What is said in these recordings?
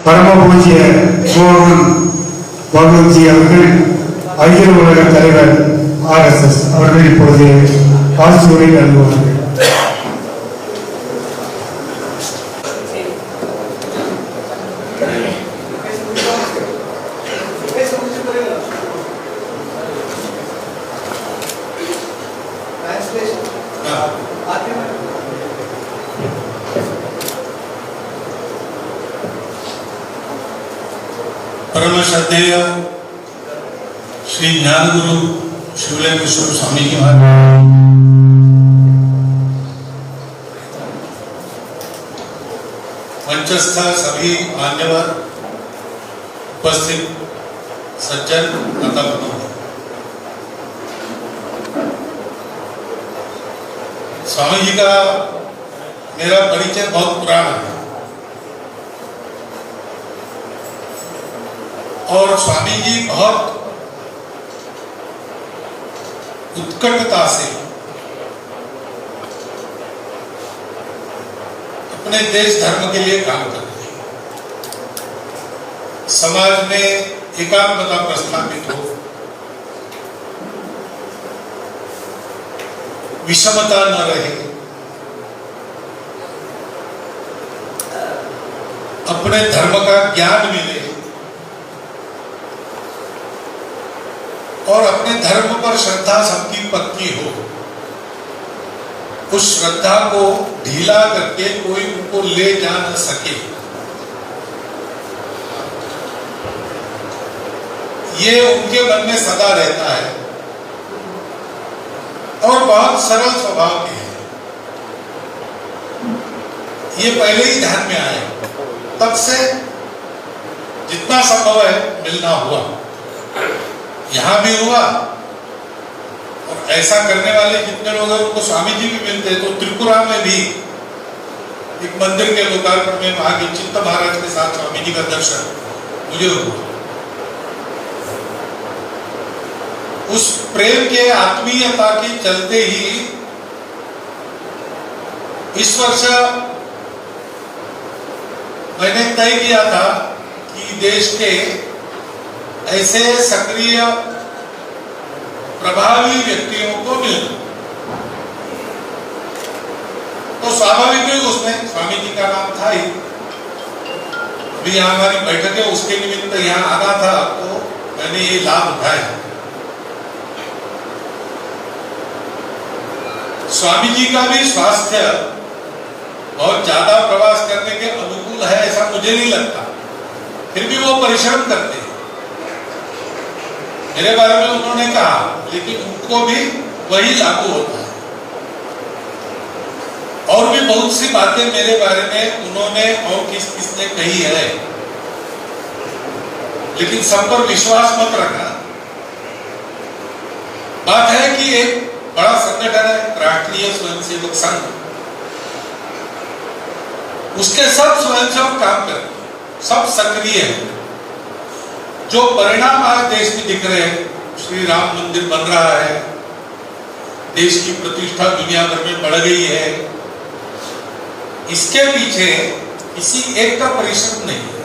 பரம பூஜ்ய கோவன் பகவத்ஜி அவர்கள் அகில உலக தலைவர் RSS அவர்கள் இப்பொழுது ஆசிரியரை நல்குவார்கள். परम श्रद्धेय श्री ज्ञान गुरु शिवलिंगेश्वर स्वामी जी महाराज, मंचस्थ सभी मान्यवर, उपस्थित सज्जन तथा बंधु, स्वामी जी का मेरा परिचय बहुत पुराना है और स्वामी जी बहुत उत्कटता से अपने देश धर्म के लिए काम करते हैं। समाज में एकात्मता प्रस्थापित हो, विषमता न रहे, अपने धर्म का ज्ञान मिले और अपने धर्म पर श्रद्धा सबकी पक्की हो, उस श्रद्धा को ढीला करके कोई उनको ले जा न सके, ये उनके मन में सदा रहता है और बहुत सरल स्वभाव के हैं। ये पहले ही ध्यान में आए, तब से जितना संभव है मिलना हुआ, यहां भी हुआ और ऐसा करने वाले जितने लोग हैं उनको स्वामी जी भी मिलते हैं। तो त्रिपुरा में भी एक मंदिर के लोकार्पण में वहां के चित्त महाराज के साथ स्वामी जी का दर्शन मुझे हुआ। उस प्रेम के आत्मीयता के चलते ही इस वर्ष मैंने तय किया था कि देश के ऐसे सक्रिय प्रभावी व्यक्तियों को मिलना, तो स्वाभाविक ही उसमें स्वामी जी का नाम था ही। अभी यहाँ हमारी बैठक है, उसके निमित्त यहाँ आना था, तो मैंने ये लाभ उठाया। स्वामी जी का भी स्वास्थ्य बहुत ज्यादा प्रवास करने के अनुकूल है ऐसा मुझे नहीं लगता, फिर भी वो परिश्रम करते हैं। मेरे बारे में उन्होंने कहा, लेकिन उनको भी वही लागू होता है। और भी बहुत सी बातें मेरे बारे में उन्होंने और किसने कही है, लेकिन सब पर विश्वास मत रखना। बात है कि एक बड़ा संगठन है राष्ट्रीय स्वयंसेवक संघ, उसके सब स्वयंसेवक काम करते हैं, सब सक्रिय है। जो परिणाम आज देश में दिख रहे हैं, श्री राम मंदिर बन रहा है, देश की प्रतिष्ठा दुनिया भर में बढ़ गई है, इसके पीछे किसी एक का परिश्रम नहीं है,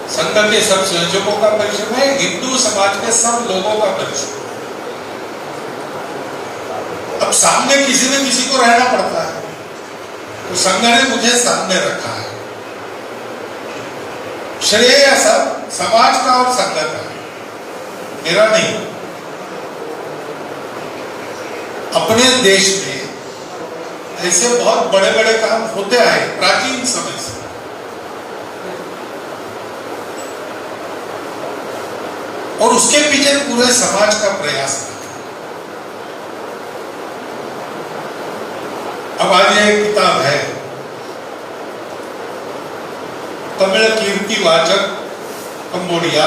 संघ के सब स्वयंसेवकों का परिश्रम है, हिंदू समाज के सब लोगों का परिश्रम है। अब सामने किसी न किसी को रहना पड़ता है, तो संघ ने मुझे सामने रखा है। श्रेय सब समाज का और संघ का, मेरा नहीं। अपने देश में ऐसे बहुत बड़े बड़े काम होते आए प्राचीन समय से, और उसके पीछे पूरे समाज का प्रयास है। अब आज एक किताब है, तमिल कीर्तिवाचक कंबोडिया,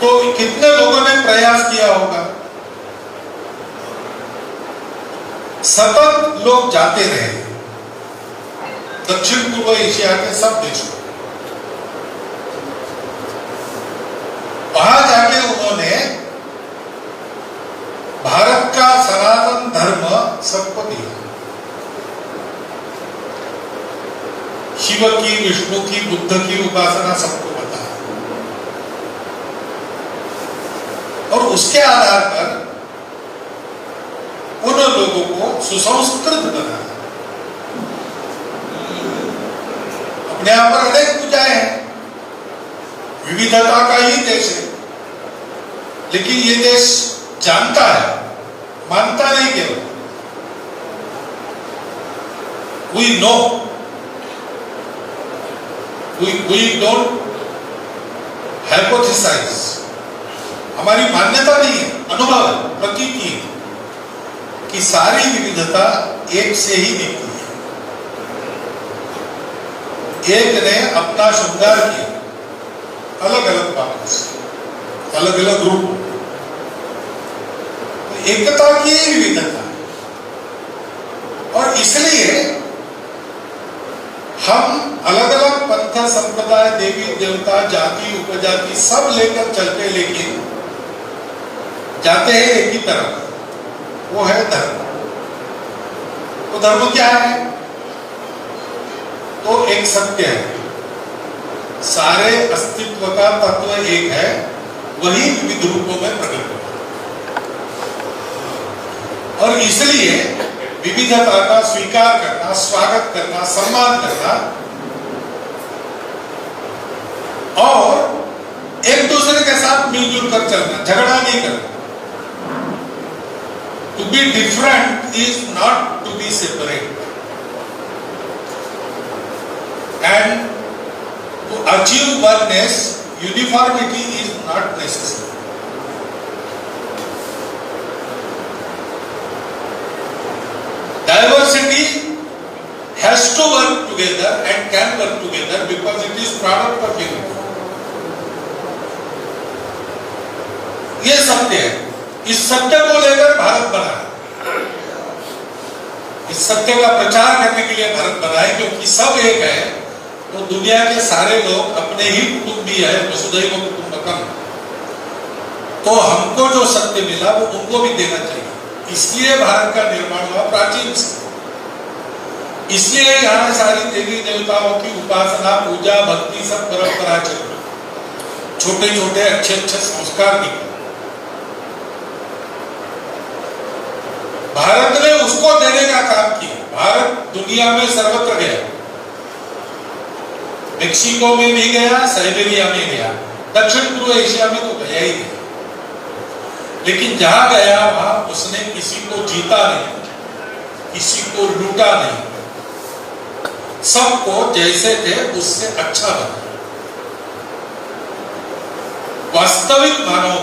तो कितने लोगों ने प्रयास किया होगा। सतत लोग जाते रहे दक्षिण पूर्व एशिया के सब देशों, वहां जाके उन्होंने भारत का सनातन धर्म सबको दिया। शिव की, विष्णु की, बुद्ध की उपासना सबको पता है, और उसके आधार पर उन लोगों को सुसंस्कृत बनाना। अपने यहां पर अनेक पूजाएं हैं, विविधता का ही देश है, लेकिन ये देश जानता है, मानता नहीं केवल। We know, we don't hypothesize। हमारी मान्यता नहीं है, अनुभव है, प्रतीति है कि सारी विविधता एक से ही दिखती है। एक ने अपना श्रृंगार किया अलग अलग बातों से, अलग अलग रूप, एकता की ही विविधता, और इसलिए हम अलग अलग पंथ, संप्रदाय, देवी देवता, जाति, उपजाति सब लेकर चलते, लेकिन जाते हैं एक ही तरफ, वो है धर्म। तो धर्म क्या है? तो एक सत्य है, सारे अस्तित्व का तत्व एक है, वही विविध रूपों में प्रकट होता है, और इसलिए विविधता का स्वीकार करना, स्वागत करना, सम्मान करना, और एक दूसरे के साथ मिलजुल कर चलना, झगड़ा नहीं करना। To be different is not to be separate, and to achieve oneness, uniformity is not necessary. Diversity has to work together and can work together because it is product of unity. ये सत्य है, इस सत्य को लेकर भारत बना है, इस सत्य का प्रचार करने के लिए भारत बना है, क्योंकि सब एक है, तो दुनिया के सारे लोग अपने ही कुटुंबी है, वसुधैव कुटुंबकम। तो हमको जो सत्य मिला वो उनको भी देना चाहिए, इसलिए भारत का निर्माण हुआ प्राचीन से। इसलिए यहाँ सारी देवी देवताओं की उपासना, पूजा, भक्ति सब परंपरा चल रही, छोटे छोटे अच्छे अच्छे संस्कार निकले। भारत ने उसको देने का काम किया। भारत दुनिया में सर्वत्र गया, मेक्सिको में भी गया, साइबेरिया में गया, दक्षिण पूर्व एशिया में तो गया ही नहीं, लेकिन जहां गया वहां उसने किसी को जीता नहीं, किसी को लूटा नहीं, सबको जैसे थे उससे अच्छा बना। वास्तविक मानव,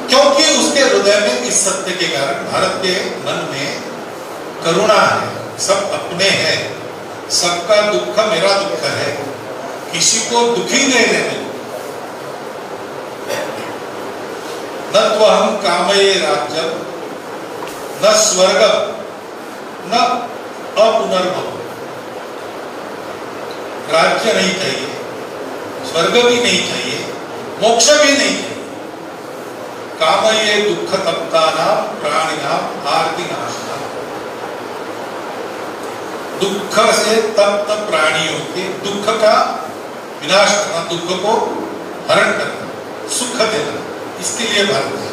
क्योंकि उसके हृदय में इस सत्य के कारण, भारत के मन में करुणा है, सब अपने हैं, सबका दुख मेरा दुख है, किसी को दुखी नहीं रहने, न तो हम कामये राज्यम, न स्वर्ग, न अपुनर्भव। राज्य नहीं चाहिए, स्वर्ग भी नहीं चाहिए, मोक्ष भी नहीं चाहिए। कामये दुख तप्तानां प्राणिनां आर्तिनाशनम्। दुख से तप्त प्राणियों के दुख का विनाश करना, दुख को हरण करना, सुख देना, इसके लिए भारत है।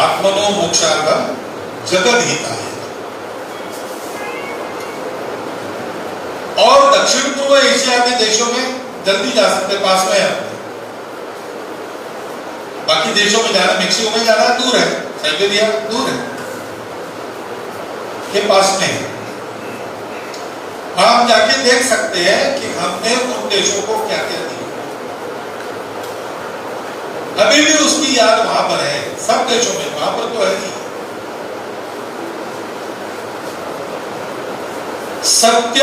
आत्मनो मोक्षार्थम जगद्हिताय। और दक्षिण पूर्व एशिया के देशों में जल्दी जा सकते, पास में है, बाकी देशों में जाना, मेक्सिको में जाना दूर है, साइबेरिया दूर है, ये पास में है। हम जाके देख सकते हैं कि हमने उन देशों को क्या क्या दिया। अभी भी उसकी याद वहां पर है, सब देशों में, वहां पर तो है ही। सत्य,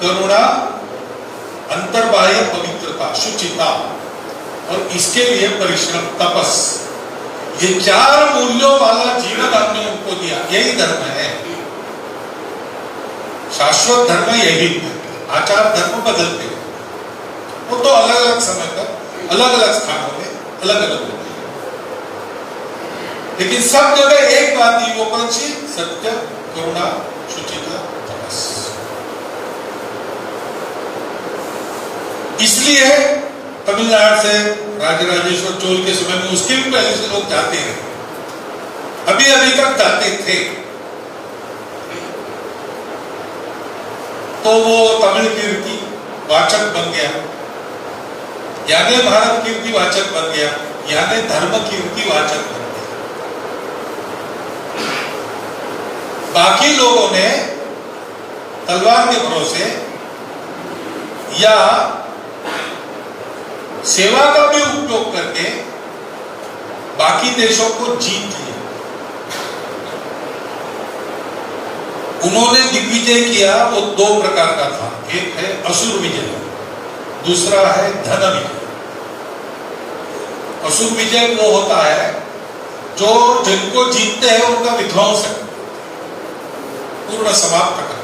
करुणा, अंतर्बाह्य पवित्रता, शुचिता, और इसके लिए परिश्रम, तपस, ये चार मूल्यों वाला जीवन हमने उनको दिया। यही धर्म है, शाश्वत धर्म यही है। आचार धर्म बदलते हैं, वो तो अलग अलग समय पर अलग अलग स्थानों में अलग अलग होते हैं, लेकिन सब जगह एक बात थी, वो कौन सी? सत्य, करुणा, शुचिता, तपस। इसलिए तमिलनाडु से राजराजेश्वर चोल के समय में, उसके भी पहले से लोग जाते हैं, अभी अभी तक जाते थे। तो वो तमिल कीर्ति वाचक बन गया, यानी भारत कीर्ति वाचक बन गया, यानी धर्म कीर्ति वाचक बन गया। बाकी लोगों ने तलवार के भरोसे या सेवा का भी उपयोग करके बाकी देशों को जीत लिया। उन्होंने दिग्विजय किया, वो दो प्रकार का था, एक है असुर विजय, दूसरा है धन विजय। असुर विजय वो होता है जो जिनको जीतते हैं उनका विध्वंस पूर्ण समाप्त कर।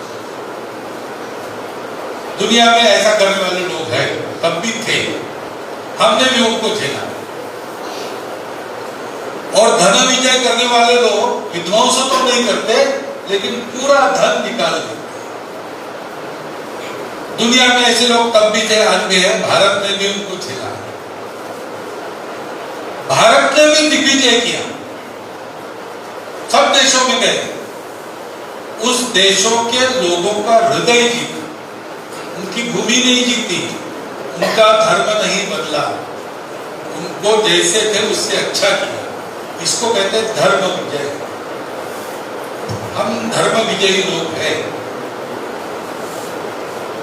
दुनिया में ऐसा करने वाले लोग हैं, तब भी थे, हमने भी उनको झेला। और धन विजय करने वाले लोग विध्वंस तो नहीं करते, लेकिन पूरा धन निकाल देते। दुनिया में ऐसे लोग तब भी थे, आज भी है, भारत ने भी उनको झेला। भारत ने भी दिग्विजय किया, सब देशों में गए, उस देशों के लोगों का हृदय जीता, उनकी भूमि नहीं जीती, उनका धर्म नहीं बदला, उनको जैसे थे उससे अच्छा किया। इसको कहते हैं धर्म विजय। हम धर्म विजयी लोग हैं।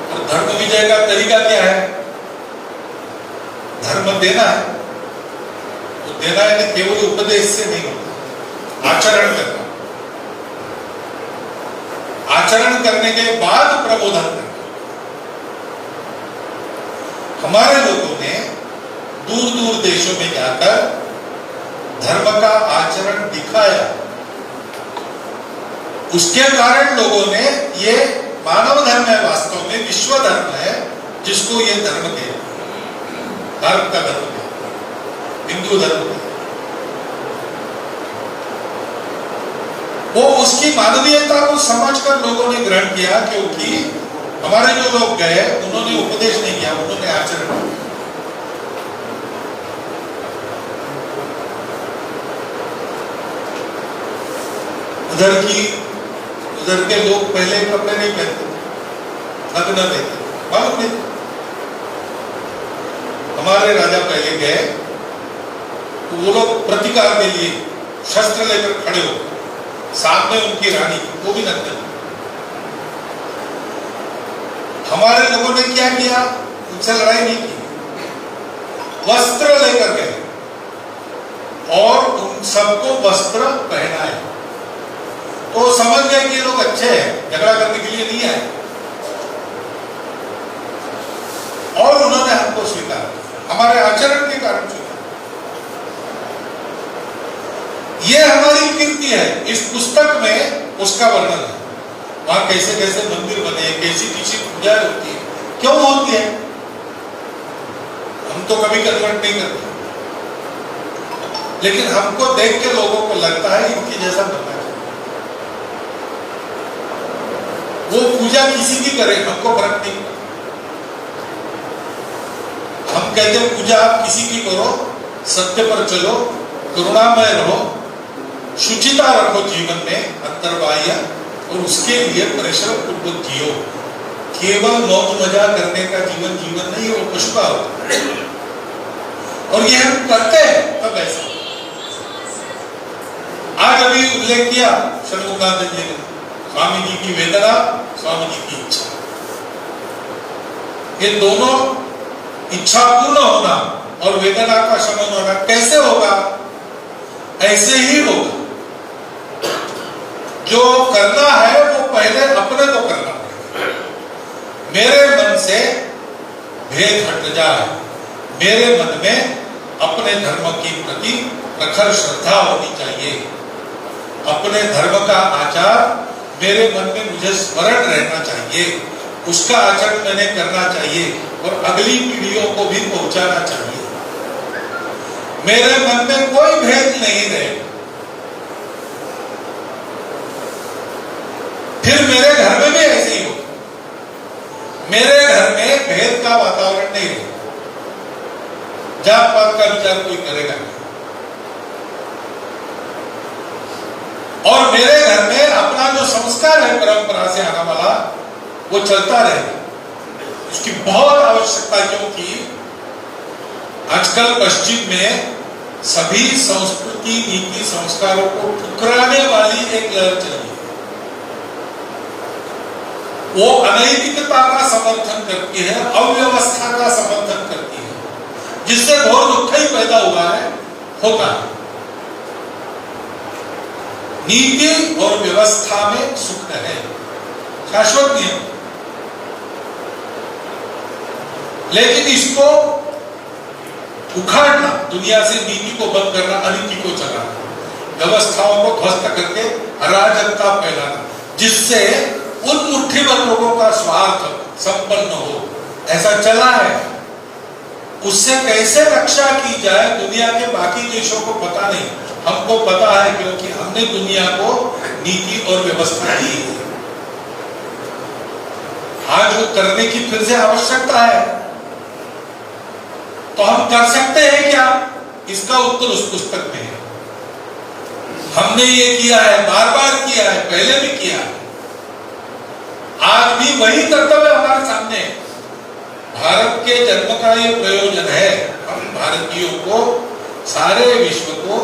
और धर्म विजय का तरीका क्या है? धर्म देना है, तो देना है कि केवल उपदेश से नहीं होता, आचरण करना, आचरण करने के बाद प्रबोधन करना। हमारे लोगों ने दूर दूर देशों में जाकर धर्म का आचरण दिखाया, उसके कारण लोगों ने ये मानव धर्म है, वास्तव में विश्व धर्म है, जिसको ये धर्म कहते हैं, भारत का धर्म है, हिंदू धर्म है। वो उसकी मानवीयता को समझकर लोगों ने ग्रहण किया, क्योंकि हमारे जो लोग गए उन्होंने उपदेश नहीं किया, उन्होंने आचरण किया। उधर के लोग पहले कपड़े नहीं पहनते, नग्न रहते, मालूम नहीं। हमारे राजा पहले गए तो वो लोग प्रतिकार के लिए शस्त्र लेकर खड़े हो, सामने उनकी रानी, वो भी नग्न। हमारे लोगों ने क्या किया? उनसे लड़ाई नहीं की, वस्त्र लेकर गए और उन सबको वस्त्र पहनाए। तो समझ गए कि ये लोग अच्छे हैं, झगड़ा करने के लिए नहीं आए, और उन्होंने हमको स्वीकार, हमारे आचरण के कारण स्वीकार। ये हमारी कीर्ति है। इस पुस्तक में उसका वर्णन है, वहां कैसे कैसे मंदिर बने, कैसी कैसी पूजा होती है, क्यों होती है। हम तो कभी कन्वर्ट नहीं करते, लेकिन हमको देख के लोगों को लगता है इनकी जैसा बनना चाहिए। वो पूजा किसी की करे, हमको फर्क नहीं। हम कहते हैं पूजा आप किसी की करो, सत्य पर चलो, करुणामय रहो, शुचिता रखो जीवन में अंतर्बाह्य, और उसके लिए परिश्रम पूर्वक जियो। केवल मौज मजा करने का जीवन जीवन नहीं है, वो पशु का होता है। और ये हम करते हैं तब ऐसा। आज अभी उल्लेख किया षणमुखानंद जी ने, स्वामी जी की वेदना, स्वामी जी की इच्छा, ये दोनों, इच्छा पूर्ण होना और वेदना का शमन होना कैसे होगा? ऐसे ही होगा। जो करना है वो पहले अपने को करना है। मेरे मन से भेद हट जाए, मेरे मन में अपने धर्म के प्रति प्रखर श्रद्धा होनी चाहिए, अपने धर्म का आचार मेरे मन में मुझे स्मरण रहना चाहिए, उसका आचरण मैंने करना चाहिए और अगली पीढ़ियों को भी पहुंचाना चाहिए। मेरे मन में कोई भेद नहीं रहे, भेद का वातावरण नहीं रहेगा, जात पात का विचार कोई करेगा नहीं। और मेरे घर में अपना जो संस्कार है परंपरा से आने वाला वो चलता रहेगा। उसकी बहुत आवश्यकता, क्योंकि आजकल पश्चिम में सभी संस्कृति नीति संस्कारों को ठुकराने वाली एक लहर चल रही है। वो अनैतिकता का समर्थन करती है, अव्यवस्था का समर्थन करती है, जिससे घोर दुख ही पैदा हुआ है, होता है। नीति और व्यवस्था में सुख है, शाश्वत नियम, लेकिन इसको उखाड़ना, दुनिया से नीति को बंद करना, अनीति को चलाना, व्यवस्थाओं को ध्वस्त करके अराजकता फैलाना, जिससे उन मुट्ठी भर लोगों का स्वार्थ संपन्न हो, ऐसा चला है। उससे कैसे रक्षा की जाए दुनिया के बाकी देशों को पता नहीं, हमको पता है, क्योंकि हमने दुनिया को नीति और व्यवस्था दी है। आज वो करने की फिर से आवश्यकता है, तो हम कर सकते हैं क्या? इसका उत्तर उस पुस्तक में है। हमने ये किया है, बार बार किया है, पहले भी किया है, आज भी वही कर्तव्य हमारे सामने है। भारत के जन्म का ये प्रयोजन है, हम भारतीयों को, सारे विश्व को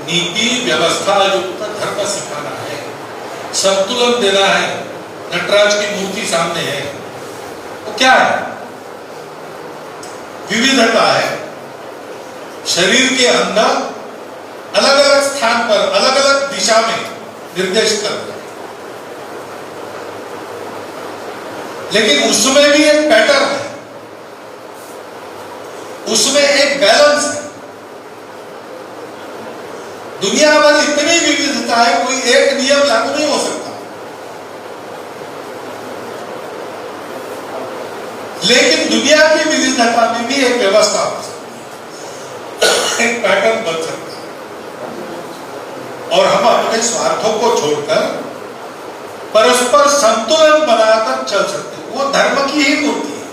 नीति व्यवस्था युक्त धर्म सिखाना है, संतुलन देना है। नटराज की मूर्ति सामने है, वो क्या है? विविधता है। शरीर के अंदर अलग अलग स्थान पर अलग अलग दिशा में निर्देश कर रहे हैं, लेकिन उसमें भी एक पैटर्न है, उसमें एक बैलेंस है। दुनिया भर इतनी विविधता है, कोई एक नियम लागू नहीं हो सकता, लेकिन दुनिया की विविधता में भी एक व्यवस्था हो सकती है, एक पैटर्न बन सकता है, और हम अपने स्वार्थों को छोड़कर परस्पर संतुलन बनाकर चल सकते हैं। वो धर्म की ही मूर्ति है,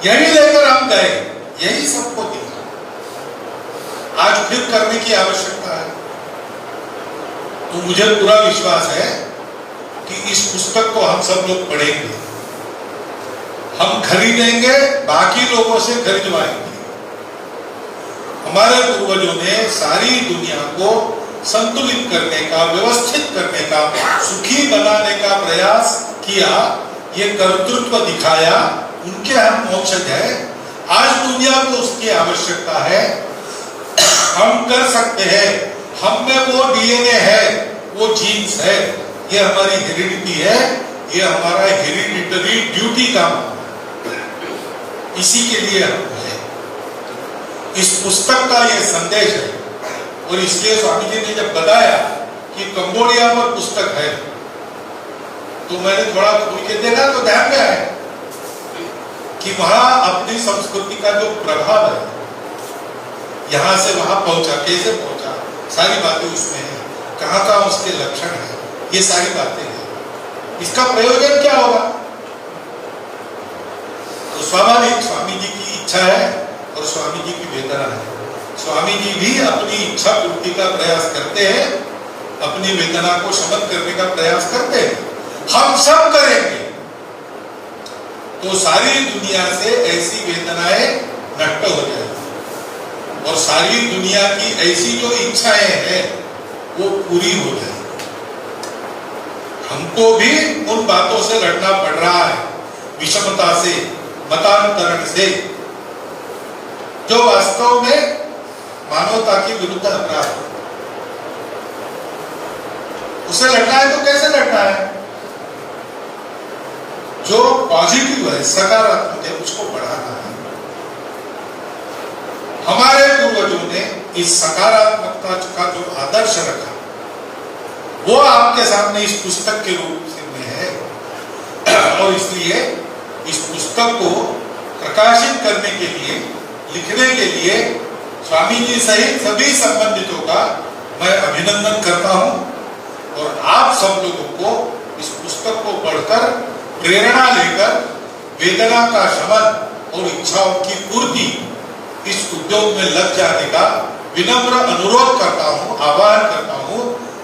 यही लेकर हम गए, यही सबको दिया, आज फिर करने की आवश्यकता है। तो मुझे पूरा विश्वास है कि इस पुस्तक को हम सब लोग पढ़ेंगे, हम खरीदेंगे, बाकी लोगों से खरीदवाएंगे। हमारे पूर्वजों ने सारी दुनिया को संतुलित करने का, व्यवस्थित करने का, सुखी बनाने का प्रयास किया, ये कर्तृत्व दिखाया, उनके हम वंशज है। आज दुनिया को उसकी आवश्यकता है, हम कर सकते हैं, हम में वो डीएनए है, वो जीन्स है, ये हमारी हेरिडिटी है, ये हमारा हेरिडिटरी ड्यूटी का, इसी के लिए हम है। इस पुस्तक का ये संदेश है, और इसलिए स्वामी जी ने जब बताया कि कंबोडिया पर पुस्तक है, तो मैंने थोड़ा खुल के देखा तो ध्यान में आया कि वहां अपनी संस्कृति का जो प्रभाव है, यहां से वहां पहुंचा, कैसे पहुंचा, सारी बातें उसमें है, कहां कहां उसके लक्षण है, ये सारी बातें हैं। इसका प्रयोजन क्या होगा? तो स्वाभाविक स्वामी जी की इच्छा है और स्वामी जी की वेदना है। स्वामी जी भी अपनी इच्छा पूर्ति का प्रयास करते हैं, अपनी वेदना को शमन करने का प्रयास करते हैं, हम सब करेंगे तो सारी दुनिया से ऐसी वेदनाएं नष्ट हो जाएगी, और सारी दुनिया की ऐसी जो इच्छाएं हैं वो पूरी हो जाएगी। हमको भी उन बातों से लड़ना पड़ रहा है, विषमता से, मतांतरण से, जो वास्तव में मानवता के विरुद्ध अपराध है। उसे लड़ना है तो कैसे लड़ना है? जो पॉजिटिव है, सकारात्मक है, उसको बढ़ाना है। हमारे पूर्वजों ने इस सकारात्मकता का जो आदर्श रखा, वो आपके सामने इस पुस्तक के रूप में है, और इसलिए इस पुस्तक को प्रकाशित करने के लिए, लिखने के लिए स्वामी जी सहित सभी संबंधितों का मैं अभिनंदन करता हूं, और आप सब लोगों को इस पुस्तक को पढ़कर प्रेरणा लेकर वेदना का शमन और इच्छाओं की पूर्ति इस उद्योग में लग जाने का विनम्र अनुरोध करता हूँ, आह्वान करता हूँ।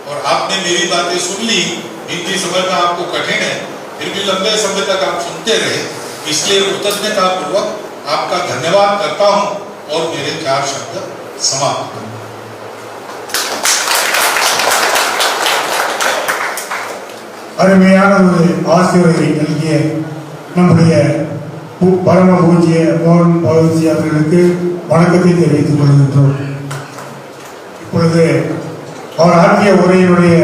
और आपने मेरी बातें सुन ली, हिंदी समझना आपको कठिन है, फिर भी लंबे समय तक आप सुनते रहे, इसलिए कृतज्ञता पूर्वक आपका धन्यवाद करता हूँ और मेरे 4 शब्द समाप्त करूँ। அருமையான ஒரு ஆசிரியரை நல்கிய நம்முடைய பரம பூஜ்ய மோகன் பகவத்ஜி அவர்களுக்கு வணக்கத்தை தெரிவித்துக் கொள்கின்றோம். இப்பொழுது அவர் ஆற்றிய உரையினுடைய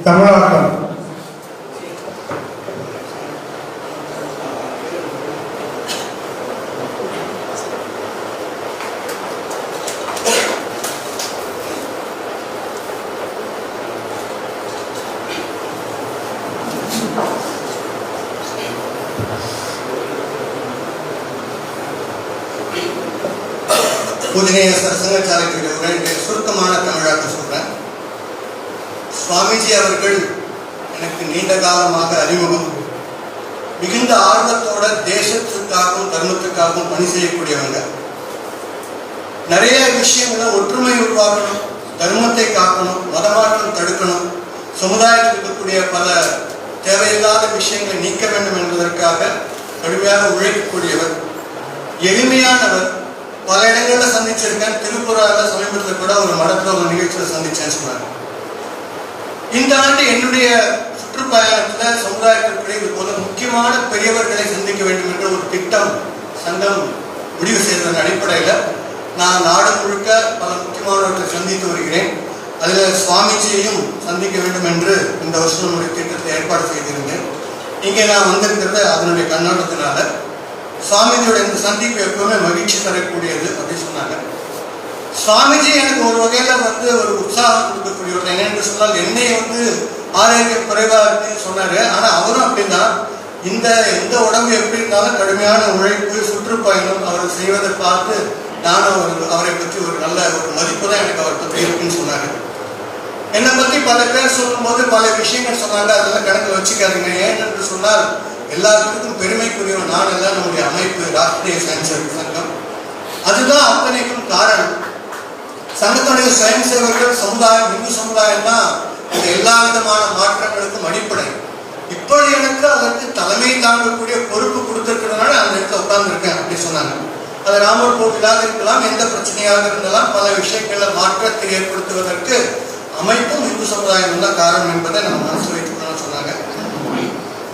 தமிழாக்கம் पूजनीय सरसंघचालक சுருக்கமான தமிழாக்கம் சொல்றேன். சுவாமிஜி அவர்கள் எனக்கு நீண்ட காலமாக அறிமுகம். மிகுந்த ஆர்வத்தோட தேசத்துக்காகவும் தர்மத்துக்காகவும் பணி செய்யக்கூடியவங்க. நிறைய விஷயங்களை ஒற்றுமை உருவாக்கணும், தர்மத்தை காக்கணும், மதமாற்றம் தடுக்கணும், சமுதாயத்தில் இருக்கக்கூடிய பல தேவையில்லாத விஷயங்களை நீக்க வேண்டும் என்பதற்காக கடுமையாக உழைக்கக்கூடியவர், எளிமையானவர். பல இடங்கள்ல சந்திச்சிருக்கேன். திருப்புரால சமீபத்தில் கூட ஒரு மடத்துல ஒரு நிகழ்ச்சியில் சந்திச்சேன்னு சொன்னாங்க. இந்த ஆண்டு என்னுடைய சுற்றுப்பயணத்துல சமுதாயத்திற்குரிய இது போல முக்கியமான பெரியவர்களை சந்திக்க வேண்டும் என்ற ஒரு திட்டம் சங்கம் முடிவு செய்ததன் அடிப்படையில் நான் நாடு முழுக்க பல முக்கியமானவர்களை சந்தித்து வருகிறேன். அதில் சுவாமிஜியையும் சந்திக்க வேண்டும் என்று இந்த வருஷம் நம்முடைய திட்டத்தை ஏற்பாடு செய்திருந்தேன். இங்கே நான் வந்திருக்கிறது அதனுடைய கண்ணோட்டத்தினால. சுவாமிஜியோட இந்த சந்திப்பு எப்பவுமே மகிழ்ச்சி தரக்கூடியது அப்படின்னு சொன்னாங்க. சுவாமிஜி எனக்கு ஒரு வகையில ஒரு உற்சாகம் கொடுக்கக்கூடியவர். என்னென்று சொன்னால், என்னை ஆரோக்கிய குறைவா இருக்குன்னு சொன்னாரு. ஆனா அவரும் அப்படிதான். எந்த உடம்பு எப்படி இருந்தாலும் கடுமையான உழைப்பு, சுற்றுப்பயணம் அவர் செய்வதை பார்த்து நானும் அவரை பற்றி ஒரு நல்ல ஒரு மதிப்பு தான் எனக்கு அவர் பற்றி இருக்குன்னு சொன்னாரு. என்னை பத்தி பல பேர் சொல்லும் போது பல விஷயங்கள் சொன்னாங்க. அதெல்லாம் கணக்கு வச்சுக்காதீங்க. ஏனென்று சொன்னால், எல்லாத்துக்கும் பெருமைக்குரியவர் நான் அல்ல, நம்முடைய அமைப்பு ராஷ்டிரிய சுயம்சேவக சங்கம். அதுதான் அத்தனைக்கும் காரணம். சங்கத்துடைய சுயம்சேவர்கள் சமுதாயம், இந்து சமுதாயம் தான் எல்லா விதமான மாற்றங்களுக்கும் அடிப்படை. இப்பொழுது எனக்கு அதற்கு தலைமை தாங்கக்கூடிய பொறுப்பு கொடுத்திருக்கிறதுனால அந்த இடத்துல உட்கார்ந்துருக்கேன் அப்படி சொன்னாங்க. அது ராமர் கோவிலாக இருக்கலாம், எந்த பிரச்சனையாக இருந்தாலும் பல விஷயங்கள்ல மாற்றத்தை ஏற்படுத்துவதற்கு அமைப்பும் இந்து சமுதாயம் தான் காரணம் என்பதை நம்ம மனசு வைத்துக்கணும்னு சொன்னாங்க.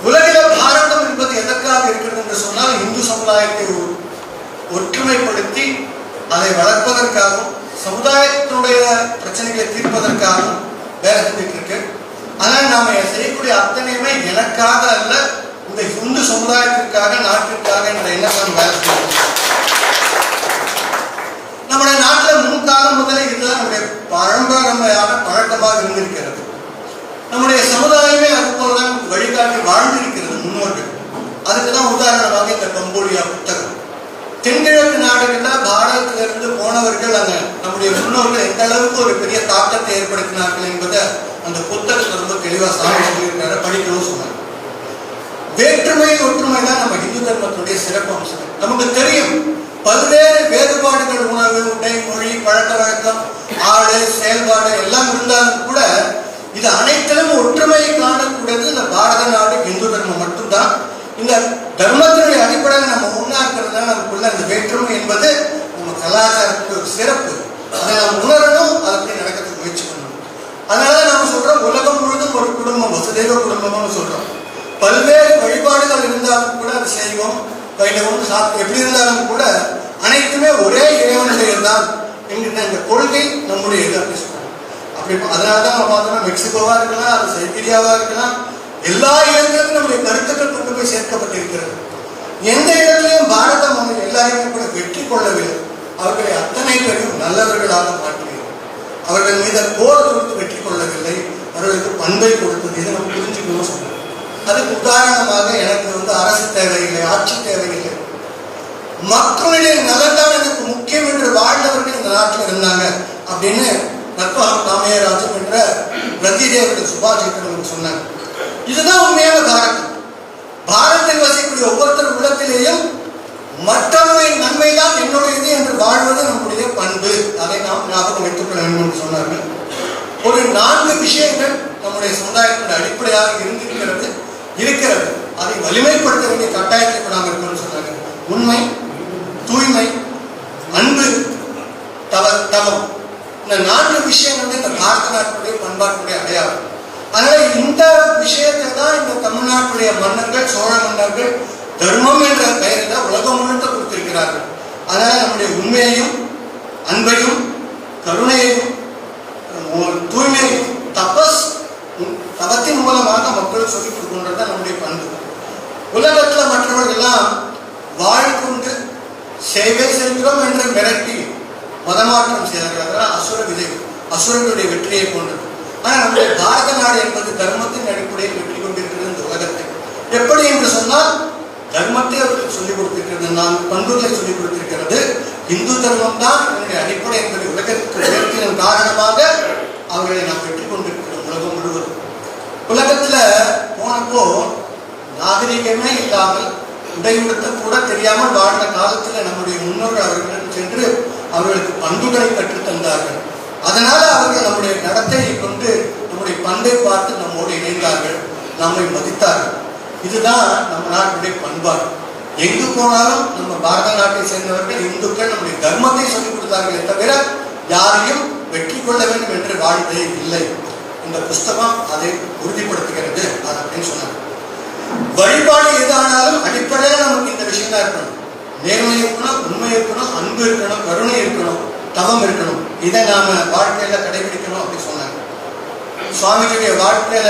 உலகில பாரதம் என்பது எதற்காக இருக்கிறது என்று சொன்னால், இந்து சமுதாயத்தை ஒற்றுமைப்படுத்தி அதை வளர்ப்பதற்காகவும் சமுதாயத்தினுடைய பிரச்சனைகளை தீர்ப்பதற்காகவும் வேலை செஞ்சுட்டு இருக்கு. ஆனால் நாம செய்யக்கூடிய அத்தனையுமே எனக்காக அல்ல, இந்த இந்து சமுதாயத்திற்காக, நாட்டிற்காக என்ற எண்ணம் வேலை செய்யணும். நம்முடைய நாட்டில் முன்காலம் முதலே இதுதான் நம்முடைய பரம்பரையான பழக்கமாக இருந்திருக்கிறது. நம்முடைய சமுதாயமே அது போலதான் வழிகாட்டி வாழ்ந்திருக்கிறது முன்னோர்கள். அதுக்குதான் உதாரணமாக இந்த கம்போடியா புத்தகம். தென்கிழக்கு நாடுகள்ல பாரதத்திலிருந்து போனவர்கள் அங்க நம்முடைய முன்னோர்கள் எந்த அளவுக்கு ஒரு பெரிய தாக்கத்தை ஏற்படுத்தினார்கள் என்பதை அந்த புத்தகத்தை ரொம்ப தெளிவா சாமி சொல்லியிருக்காரு, படிக்கணும் சொன்னாங்க. வேற்றுமை ஒற்றுமை தான் நம்ம இந்து தர்மத்துடைய சிறப்பு அம்சம். நமக்கு தெரியும், பல்வேறு வேறுபாடுகள், உணவு, உடை, மொழி, பழக்க வழக்கம், ஆடு, செயல்பாடு எல்லாம் இருந்தாலும் கூட இது அனைத்திலும் ஒற்றுமையை காணக்கூடியது இந்த பாரத நாடு இந்து தர்மம் மட்டும்தான். இந்த தர்மத்தினுடைய அடிப்படையில் நம்ம முன்னாக்கிறதுனால நமக்குள்ள அந்த வேற்றுமை என்பது நம்ம கலாச்சாரத்துக்கு ஒரு சிறப்பு. அதை நாம் உணரணும், அதை நடக்கிறதுக்கு முயற்சி பண்ணணும். அதனால நம்ம சொல்றோம், உலகம் முழுதும் ஒரு குடும்பம், வசுதெய்வ குடும்பம்னு சொல்றோம். பல்வேறு வழிபாடுகள் இருந்தாலும் கூட அது செய்வோம், வைணவம், சாப்பிட்டு எப்படி இருந்தாலும் கூட அனைத்துமே ஒரே இறைவனுடையது தான் என்கிற இந்த கொள்கை நம்முடைய இது அப்படி சொல்றோம். அப்படி அதனாலதான் நம்ம பார்த்தோம்னா மெக்சிகோவா இருக்கலாம், அது சைபீரியாவா இருக்கலாம், எல்லா இடங்களிலும் நம்முடைய கருத்துக்கள் கொண்டு போய் சேர்க்கப்பட்டிருக்கிறது. எந்த இடத்திலையும் பாரதம் எல்லாருமே கூட வெற்றி கொள்ளவில்லை. அவர்களை அத்தனை பேரும் நல்லவர்களாக மாற்றினார். அவர்கள் மீது போர் கொடுத்து வெற்றி கொள்ளவில்லை, அவர்களுக்கு பண்பை கொடுத்தது. இதை நம்ம புரிஞ்சுக்கணும் சொன்னார். அதுக்கு உதாரணமாக எனக்கு அரசு தேவையில்லை, ஆட்சி தேவையில்லை, மக்களுடைய நலன்தான் எனக்கு முக்கியம் என்று வாழ்ந்தவர்கள் இந்த நாட்டில் இருந்தாங்க அப்படின்னு நட்பாம் காமேயராஜன் என்ற பிரதிதேவர்கள் சுபாஷித்தர்கள் சொன்னாங்க. இதுதான் உண்மையான பாரதம். பாரத நாட்டில் வசிக்கக்கூடிய ஒவ்வொருத்தர் உள்ளத்திலேயும் மற்றவர்களின் நன்மைதான் என்னுடையது என்று வாழ்வது நம்முடைய பண்பு. அதை நாம் ஞாபகம் வைத்துக் கொள்ள வேண்டும் என்று சொன்னார்கள். ஒரு 4 விஷயங்கள் நம்முடைய சமுதாயத்தின் அடிப்படையாக இருக்கிறது. அதை வலிமைப்படுத்த வேண்டிய கட்டாயத்தை நாம் இருக்கணும்னு சொன்னாங்க. உண்மை, தூய்மை, அன்பு, தவம். இந்த 4 விஷயங்கள் இந்த பாரத நாட்டுடைய பண்பாட்டுடைய அடையாளம். அதனால இந்த விஷயத்தை தான் இந்த தமிழ்நாட்டுடைய மன்னர்கள், சோழ மன்னர்கள் தர்மம் என்ற பெயரில் உலகம் முழுக்க கொடுத்திருக்கிறார்கள். அதனால நம்முடைய உண்மையையும், அன்பையும், கருணையையும், தூய்மையையும் தவத்தின் மூலமாக மக்கள் சொல்லிக் கொடுக்கின்றது நம்முடைய பண்பு. உலகத்தில் மற்றவர்கள் எல்லாம் வாழ்கொண்டு சேவை செய்கிறோம் என்று மிரட்டி மதமாற்றம் செய்தார்கள். அசுர விதை, அசுரர்களுடைய வெற்றியை போன்றது. ஆனால் நம்முடைய பாரத நாடு என்பது தர்மத்தின் அடிப்படையில் வெற்றி கொண்டிருக்கிறது இந்த உலகத்தை. எப்படி என்று சொன்னால் தர்மத்தை அவர்கள் சொல்லிக் கொடுத்திருக்கிறது, நான் பண்புகளை சொல்லிக் கொடுத்திருக்கிறது. இந்து தர்மம் தான் என்னுடைய அடிப்படை என்பதை உலகத்துக்கு உயர்த்தின காரணமாக அவர்களை நாம் வெற்றி கொண்டிருக்கிறோம் உலகம் முழுவதும். உலகத்துல போனப்போ நாகரிகமே இல்லாமல் உடையுடுத்த கூட தெரியாமல் வாழ்ந்த காலத்துல நம்முடைய முன்னோர்கள் அவர்களிடம் சென்று அவர்களுக்கு பண்புகளை கற்றுத் தந்தார்கள். அதனால அவர்கள் நம்முடைய நடத்தையை கொண்டு நம்முடைய பண்பை பார்த்து நம்மோடு இணைந்தார்கள், நம்மை மதித்தார்கள். இதுதான் நம்ம நாட்டுடைய பண்பாடு. எங்கு போனாலும் நம்ம பாரத நாட்டை சேர்ந்தவர்கள் இந்துக்கள் நம்முடைய தர்மத்தை சொல்லிக் கொடுத்தார்களே தவிர யாரையும் வெற்றி கொள்ள வேண்டும் என்று வாழ்ந்தே இல்லை. இந்த புஸ்தகம் அதை உறுதிப்படுத்துகிறது. அது அப்படின்னு சொன்னாங்க. வழிபாடு எதானாலும் அடிப்படையில் நமக்கு இந்த விஷயம் தான் இருக்கணும். நேர்மை இருக்கணும், உண்மை இருக்கணும், அன்பு இருக்கணும், கருணை இருக்கணும், தவம் இருக்கணும். இதை நாம வாழ்க்கையில கடைபிடிக்கணும் அப்படின்னு சொன்னாங்க. சுவாமிஜியுடைய வாழ்க்கையில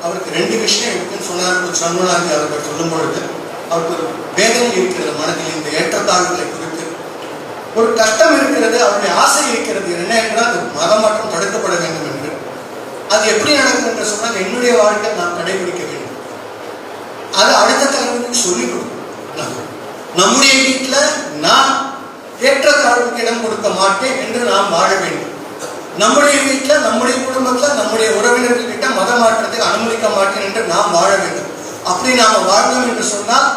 அவருக்கு 2 விஷயம் இருக்குன்னு சொன்னார். சண்முகாந்தி அவர்கள் சொல்லும் பொழுது அவருக்கு ஒரு வேதனை இருக்கிறது மனதில். இந்த ஏற்றத்தாழ்வுகளை குறித்து ஒரு கஷ்டம் இருக்கிறது, அவருடைய ஆசை இருக்கிறது. என்ன என்றால் அது மதமாற்றம் தடுக்கப்பட வேண்டும் என்று. அது எப்படி நடக்கும் என்று சொன்னால் என்னுடைய வாழ்க்கை நான் கடைபிடிக்க வேண்டும், அதை அடுத்த தலைவருக்கு சொல்லிக் கொடுக்கணும். நம்முடைய வீட்டில் நான் ஏற்றத்தாழ்வுக்கு இடம் கொடுக்க மாட்டேன் என்று நாம் வாழ வேண்டும். நம்முடைய வீட்டில், நம்முடைய குடும்பத்தில், நம்முடைய உறவினர்கள் கிட்ட மத மாற்றத்தை அனுமதிக்க மாட்டேன் என்று நாம் வாழ வேண்டும். அப்படி நாம் வாழ்ந்தோம் என்று சொன்னால்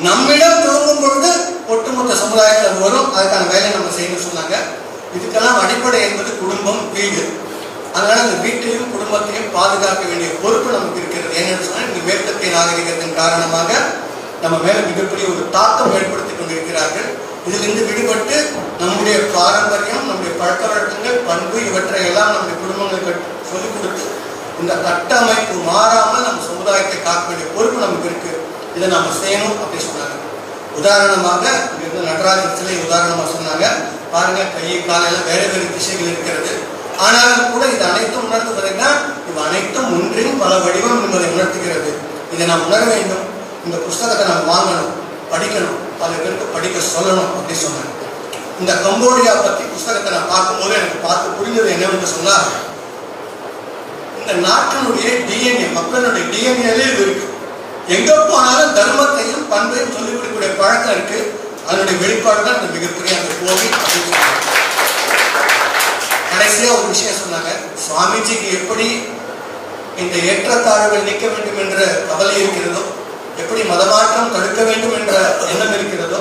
நம்மிடம் தோன்றும் பொழுது ஒட்டுமொத்த சமுதாயத்தில் வரும். அதுக்கான வேலை நம்ம செய்யணும்னு சொன்னாங்க. இதுக்கெல்லாம் அடிப்படை என்பது குடும்பம், வீடு. அதனால இந்த வீட்டையும் குடும்பத்தையும் பாதுகாக்க வேண்டிய பொறுப்பு நமக்கு இருக்கிறது. ஏன்னு சொன்னால் இந்த மேற்கத்திய நாகரிகத்தின் காரணமாக நம்ம மேல மிகப்பெரிய ஒரு தாக்கம் ஏற்படுத்தி கொண்டிருக்கிறார்கள். இதிலிருந்து விடுபட்டு நம்முடைய பாரம்பரியம், நம்முடைய பழக்க வழக்கங்கள், பண்பு இவற்றை எல்லாம் நம்முடைய குடும்பங்களுக்கு சொல்லிக் கொடுத்து இந்த கட்டமைப்பு மாறாமல் நம்ம சமுதாயத்தை காக்க வேண்டிய பொறுப்பு நமக்கு இருக்கு. இதை நாம செய்யணும் அப்படி சொன்னாங்க. உதாரணமாக இங்கிருந்து நடராஜர் சிலை உதாரணமாக சொன்னாங்க. பாருங்க, கை காலையெல்லாம் வேறு வேறு திசைகள் இருக்கிறது. ஆனாலும் கூட இது அனைத்தும் உணர்த்துவதுன்னா இவ் அனைத்தும் ஒன்றின் பல வடிவம் என்பதை உணர்த்துகிறது. இதை நாம் உணர வேண்டும். இந்த புஸ்தகத்தை நாம் வாங்கணும், படிக்கணும், பல பேருக்கு படிக்க சொல்லணும் அப்படி சொன்னாங்க. இந்த கம்போடியா பத்தி புஸ்தகத்தை நான் பார்க்கும்போது எனக்கு பார்த்து புரிந்தது என்னவென்று சொன்னால், இந்த நாட்டினுடைய டிஎன்ஏ, மக்களுடைய டிஎன்ஏலே இது இருக்கு. எங்க போனாலும் தர்மத்தையும் பண்பையும் சொல்லிக் கொடுக்கக்கூடிய பழக்கம் இருக்கு. அதனுடைய வெளிப்பாடு தான் இந்த மிகப்பெரிய அந்த கோவில் அப்படின்னு சொன்னாங்க. கடைசியா ஒரு விஷயம் சொன்னாங்க. சுவாமிஜிக்கு எப்படி இந்த ஏற்றத்தாழ்வுகள் நீக்க வேண்டும் என்ற கவலை இருக்கிறதோ, எப்படி மதமாற்றம் தடுக்க வேண்டும் என்ற எண்ணம் இருக்கிறதோ,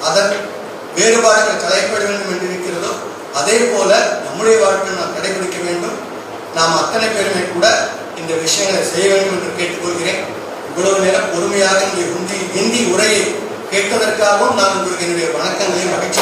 அதன் வேறுபாடுகள் களையப்பட வேண்டும் என்று இருக்கிறதோ, அதே போல நம்முடைய வாழ்க்கை நாம் கடைபிடிக்க வேண்டும். நாம் அத்தனை பேருமே கூட இந்த விஷயங்களை செய்ய வேண்டும் என்று கேட்டுக்கொள்கிறேன். இவ்வளவு நேரம் பொறுமையாக ஹிந்தி உரையை கேட்பதற்காகவும் நான் உங்களுக்கு என்னுடைய வணக்கங்களையும் மகிழ்ச்சி